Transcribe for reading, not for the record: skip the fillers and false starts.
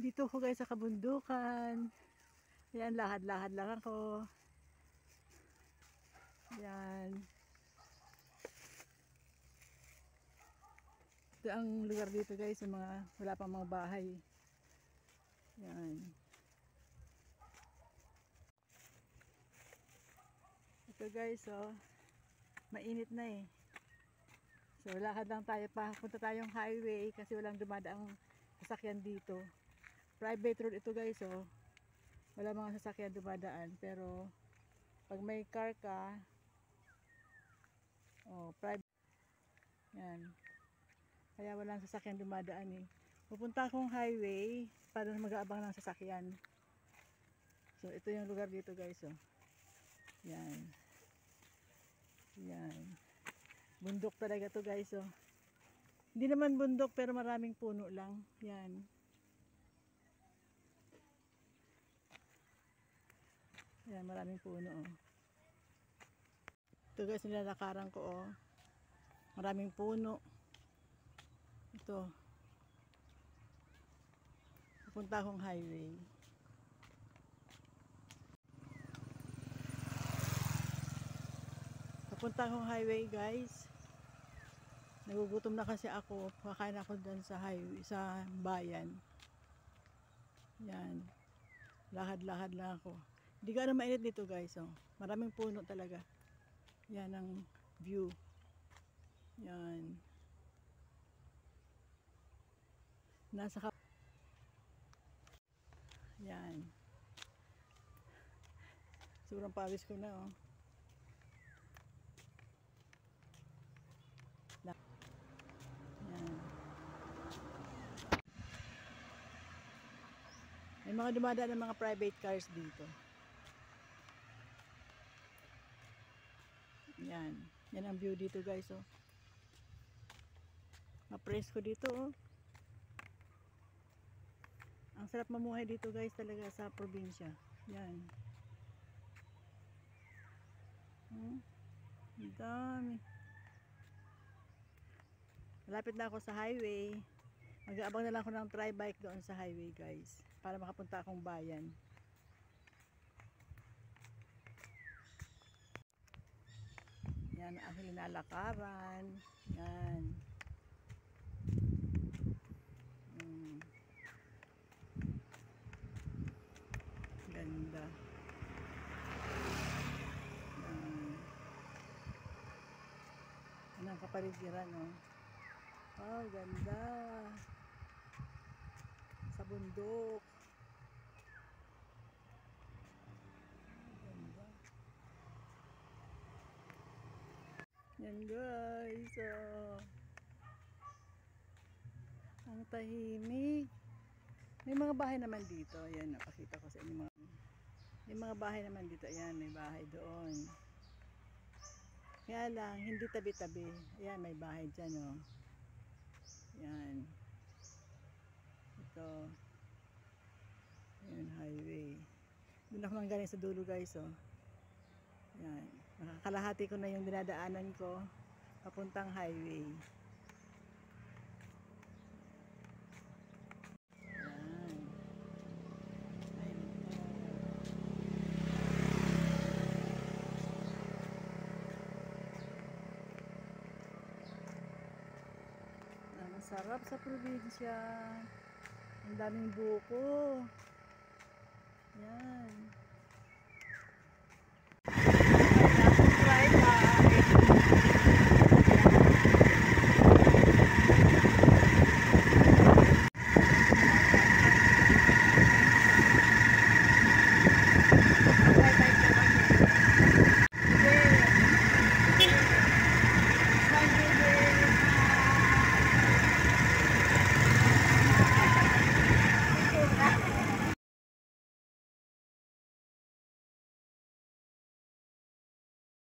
Dito ko guys sa kabundukan. Yan, lahad-lahad lang ako. Yan. Ito ang lugar dito guys, sa mga wala pang mga bahay. Yan. Ito guys, oh. Mainit na eh. So lakad lang tayo pa. Punta tayong highway kasi walang dumadaang sasakyan dito. Private road ito guys, oh. Wala mga sasakyan dumadaan, pero pag may car ka, oh, private. Yan. Kaya walang sasakyan dumadaan eh. Pupunta akong highway para mag-aabang ng sasakyan. So ito yung lugar dito guys, oh. Yan. Yan. Bundok talaga to guys, oh. Hindi naman bundok pero maraming puno lang. Yan. Yan, maraming puno, oh. Ito guys, nilalakaran ko, oh. Maraming puno. Ito. Pupunta akong highway. Pupunta akong highway guys. Nagugutom na kasi ako. Kakain ako dyan sa highway, sa bayan. Yan. Lahad-lahad lang ako. Hindi ka na mainit dito guys, oh. Maraming puno talaga. Yan ang view. Yan. Nasa yan. Sobrang pawis ko na, oh. Yan. May mga dumadaan ng mga private cars dito. Yan. Yan ang view dito guys, oh. Mapresko dito, oh. Ang sarap mamuhay dito guys talaga sa probinsya. Yan. Ang dami. Malapit na ako sa highway. Mag-aabang na lang ako ng tri-bike doon sa highway guys, para makapunta akong bayan. Yan ang nilalakaran. Yan. Ganda. Yan ang kapaligiran, oh. Oh, ganda. Sa bundok. Ganda. Yan guys, oh. Ang tahimik. May mga bahay naman dito. Ayan, napakita ko sa inyo mga. May mga bahay naman dito. Ayan, may bahay doon. Kaya lang, hindi tabi-tabi. Ayan, may bahay dyan, oh. Ayan. Ito. Ayan, highway. Doon ako manggaling sa dulo guys, oh. Ayan. Nakakalahati ko na yung dinadaanan ko papuntang highway. Ang sarap sa probinsya. Ang daming buko. Yan.